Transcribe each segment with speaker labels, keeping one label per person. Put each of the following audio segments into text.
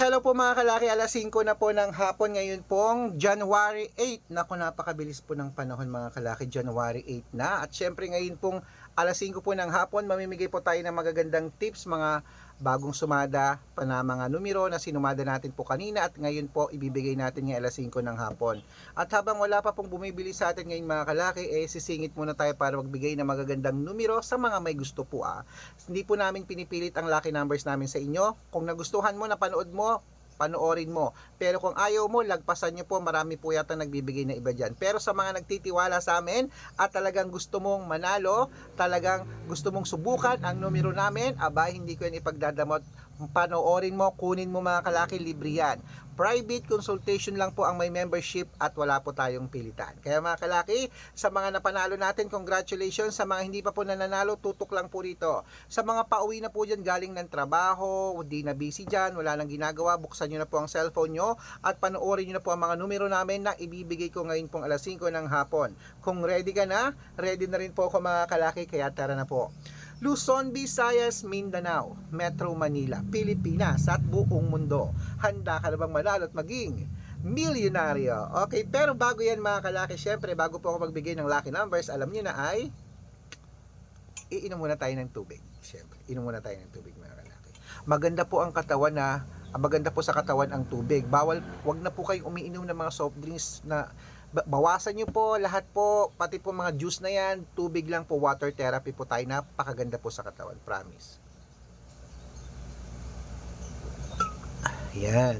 Speaker 1: Hello po mga kalaki, alas 5 na po ng hapon ngayon pong January 8. Naku, napakabilis po ng panahon mga kalaki, January 8 na. At syempre ngayon pong alas 5 po ng hapon, mamimigay po tayo ng magagandang tips, mga bagong sumada pa na mga numero na sinumada natin po kanina at ngayon po ibibigay natin ng alas 5 ng hapon. At habang wala pa pong bumibili sa atin ngayon mga kalaki, sisingit muna tayo para magbigay ng magagandang numero sa mga may gusto po. Hindi po namin pinipilit ang lucky numbers namin sa inyo. Kung nagustuhan mo, napanood mo, panoorin mo. Pero kung ayaw mo, lagpasan nyo po. Marami po yata nagbibigay na iba dyan. Pero sa mga nagtitiwala sa amin at talagang gusto mong manalo, talagang gusto mong subukan ang numero namin, hindi ko yan ipagdadamot. Panoorin mo, kunin mo mga kalaki, libre yan. Private consultation lang po ang may membership at wala po tayong pilitan. Kaya mga kalaki, sa mga napanalo natin, congratulations. Sa mga hindi pa po nananalo, tutok lang po rito. Sa mga pauwi na po dyan galing ng trabaho, di na busy dyan, wala nang ginagawa, buksan nyo na po ang cellphone nyo at panoorin nyo na po ang mga numero namin na ibibigay ko ngayon pong alas 5 ng hapon. Kung ready ka na, ready na rin po ako mga kalaki, kaya tara na po. Luzon, Visayas, Mindanao, Metro Manila, Pilipinas at buong mundo. Handa ka na bang manalo at maging milyonaryo? Okay, pero bago yan mga kalaki, syempre bago po ako magbigay ng lucky numbers, alam niyo na ay iinom muna tayo ng tubig. Syempre, inom muna tayo ng tubig mga kalaki. Maganda po ang katawan maganda po sa katawan ang tubig. Wag na po kayong umiinom ng mga soft drinks na bawasan nyo po lahat po, pati po mga juice na yan, tubig lang po, water therapy po tayo, napakaganda po sa katawan, promise. Yan.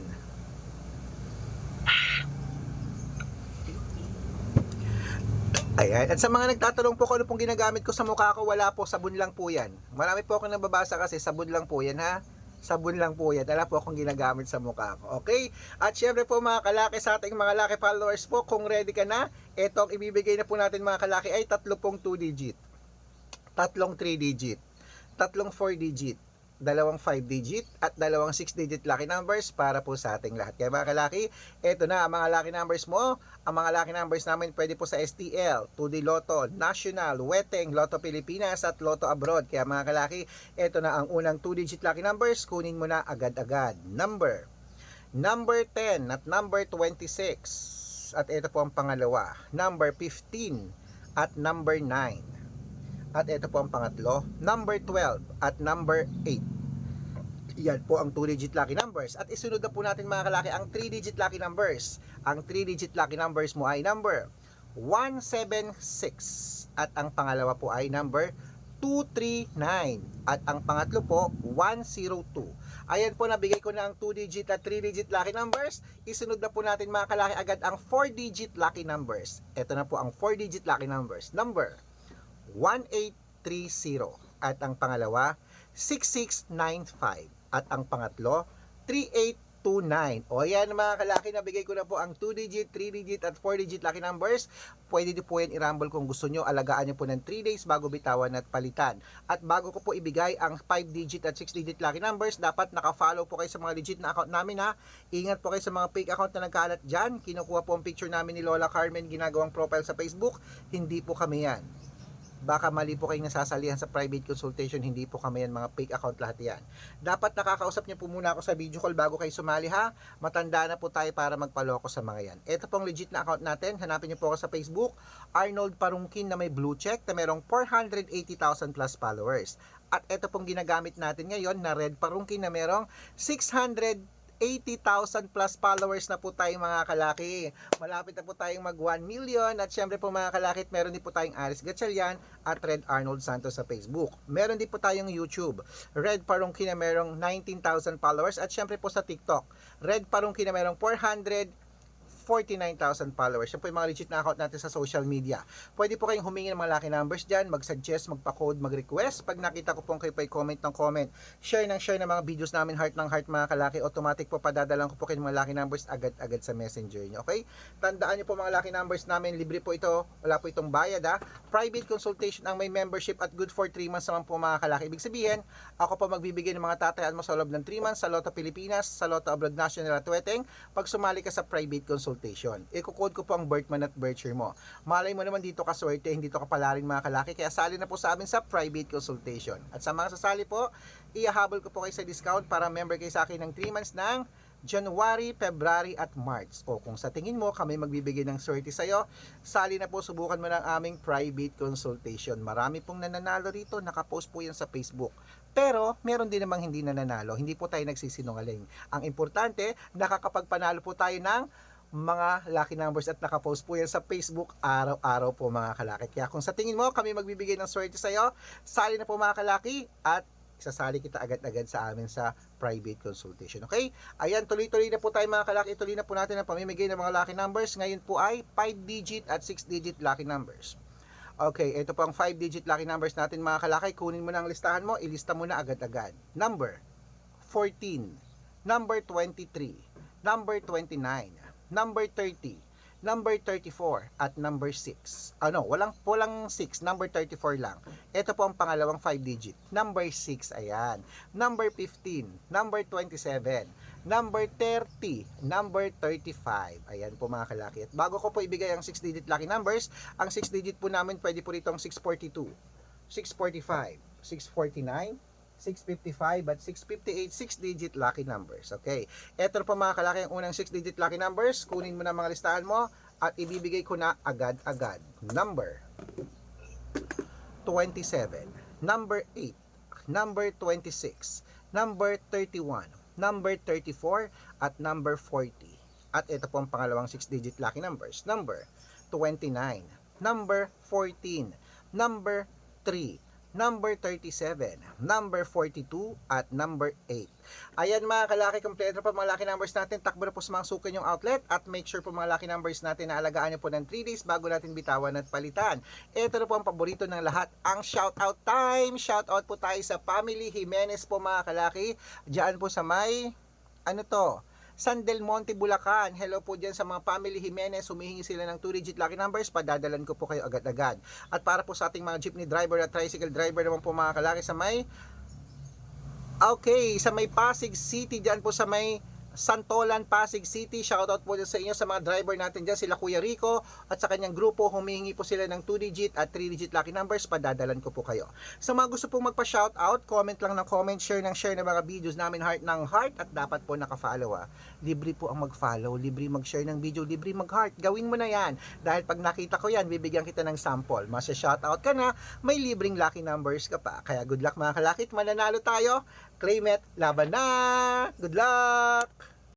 Speaker 1: Ayan, at sa mga nagtatanong po kung ano pong ginagamit ko sa mukha ko, wala po, sabon lang po yan. Marami po akong nababasa kasi, sabon lang po yan ha. Sabon lang po yan. Wala po akong ginagamit sa mukha ko. Okay? At syempre po mga kalaki, sa ating mga laki followers po, kung ready ka na, etong ibibigay na po natin mga kalaki ay tatlo pong 2 digit, tatlong 3 digit, tatlong 4 digit, dalawang 5 digit at dalawang 6 digit lucky numbers para po sa ating lahat. Kaya mga kalaki, eto na ang mga lucky numbers mo. Ang mga lucky numbers namin pwede po sa STL, 2D Lotto, National, Weteng, Lotto Pilipinas at Lotto Abroad. Kaya mga kalaki, eto na ang unang 2 digit lucky numbers. Kunin mo na agad-agad. Number 10 at number 26. At ito po ang pangalawa, number 15 at number 9. At ito po ang pangatlo, number 12 at number 8. Yan po ang 2-digit lucky numbers. At isunod na po natin mga kalaki ang 3-digit lucky numbers. Ang 3-digit lucky numbers mo ay number 176. At ang pangalawa po ay number 239. At ang pangatlo po, 102. Ayan po, nabigay ko na ang 2-digit at 3-digit lucky numbers. Isunod na po natin mga kalaki agad ang 4-digit lucky numbers. Ito na po ang 4-digit lucky numbers. Number 1830 at ang pangalawa 6695 at ang pangatlo 3829. O yan mga kalaki, nabigay ko na po ang 2-digit, 3-digit at 4-digit lucky numbers. Pwede din po yan i-rumble kung gusto nyo. Alagaan nyo po ng 3 days bago bitawan at palitan. At bago ko po ibigay ang 5-digit at 6-digit lucky numbers, dapat naka-follow po kayo sa mga legit na account namin ha. Ingat po kayo sa mga fake account na nagkaalat dyan. Kinukuha po ang picture namin ni Lola Carmen, ginagawang profile sa Facebook. Hindi po kami yan. Baka mali po kayong nasasalihan sa private consultation, hindi po kami yan, mga fake account lahat yan. Dapat nakakausap niyo po muna ako sa video call bago kayo sumali ha. Matanda na po tayo para magpaloko sa mga yan. Ito pong legit na account natin, hanapin niyo po ako sa Facebook, Arnold Parungkin na may blue check na merong 480,000 plus followers. At ito pong ginagamit natin ngayon na Red Parungkin na merong 680,000 plus followers na po tayong mga kalaki. Malapit na po tayong mag 1 million. At syempre po mga kalaki, meron din po tayong Aris Gatchalian at Red Arnold Santos sa Facebook. Meron din po tayong YouTube, Red Parungkin na merong 19,000 followers. At syempre po sa TikTok, Red Parungkin na merong 449,000 followers. Yan po yung mga legit na account natin sa social media. Pwede po kayong humingi ng mga lucky numbers dyan, mag-suggest, magpa-code, mag-request. Pag nakita ko pong kayo pa comment ng comment, share ng mga videos namin, heart ng heart mga kalaki, automatic po padadalang ko po kayo mga lucky numbers agad-agad sa messenger nyo. Okay? Tandaan nyo po mga lucky numbers namin, libre po ito, wala po itong bayad ha. Private consultation ang may membership at good for 3 months naman po mga kalaki. Ibig sabihin, ako po magbibigay ng mga tatayaan mo sa loob ng 3 months sa Lotto Pilipinas, sa Lotto Abroad National at Weteng, pag sumali ka sa private consultation. I-code ko po ang birth month at birth year mo. Malay mo naman dito ka swerte, hindi to kapalarin mga kalaki, kaya sali na po sa amin sa private consultation. At sa mga sasali po, ihahabol ko po kayo sa discount para member kayo sa akin ng 3 months ng January, February at March. O kung sa tingin mo kami magbibigay ng swerte sa'yo, sali na po, subukan mo ng aming private consultation. Marami pong nananalo rito, nakapost po yan sa Facebook. Pero meron din namang hindi nananalo, hindi po tayo nagsisinungaling. Ang importante, nakakapagpanalo po tayo ng mga lucky numbers at nakapost po yan sa Facebook araw-araw po mga kalaki. Kaya kung sa tingin mo kami magbibigay ng swerte sa'yo, sali na po mga kalaki at isasali kita agad-agad sa amin sa private consultation. Okay? Ayan, tuloy-tuloy na po tayo mga kalaki. Tuloy na po natin ang pamimigay ng mga lucky numbers. Ngayon po ay 5-digit at 6-digit lucky numbers. Okay, ito po ang 5-digit lucky numbers natin mga kalaki. Kunin mo na ang listahan mo, ilista mo na agad-agad. Number 14, number 23, number 29, number 30, number 34, at number 6. Walang 6, number 34 lang. Ito po ang pangalawang 5-digit. Number 6, ayan. Number 15, number 27, number 30, number 35. Ayan po mga kalaki. At bago ko po ibigay ang 6-digit lucky numbers, ang 6-digit po namin pwede po rito ang 642, 645, 649, 655 at 658 6-digit lucky numbers. Okay. Ito po mga kalaki ang unang 6-digit lucky numbers. Kunin mo na mga listahan mo at ibibigay ko na agad-agad. Number 27, number 8, number 26, number 31, number 34 at number 40. At ito po ang pangalawang 6-digit lucky numbers. Number 29, number 14, number 3, number 37, number 42, at number 8. Ayan mga kalaki, kompleto po mga lucky numbers natin. Takbo na po sa mga sukin yung outlet at make sure po mga lucky numbers natin na alagaan nyo po ng 3 days bago natin bitawan at palitan. Ito na po ang paborito ng lahat, ang shoutout time. Shoutout po tayo sa Family Jimenez po mga kalaki. Diyan po sa may, San Del Monte, Bulacan. Hello po dyan sa mga Family Jimenez. Humihingi sila ng 2-digit lucky numbers. Padadalan ko po kayo agad-agad. At para po sa ating mga jeepney driver at tricycle driver naman po mga kalaki sa may Pasig City, dyan po sa may Santolan, Pasig City. Shoutout po dyan sa inyo sa mga driver natin dyan, sila Kuya Rico at sa kanyang grupo. Humihingi po sila ng 2-digit at 3-digit lucky numbers. Padadalan ko po kayo. Sa mga gusto pong magpa-shoutout, comment lang ng comment, share ng mga videos namin, heart ng heart, at dapat po naka-follow. Libre po ang mag-follow, libre mag-share ng video, libre mag-heart. Gawin mo na yan. Dahil pag nakita ko yan, bibigyan kita ng sample. Masya-shoutout ka na, may libreng lucky numbers ka pa. Kaya good luck mga kalakit, mananalo tayo. Claim it, laban na! Good luck!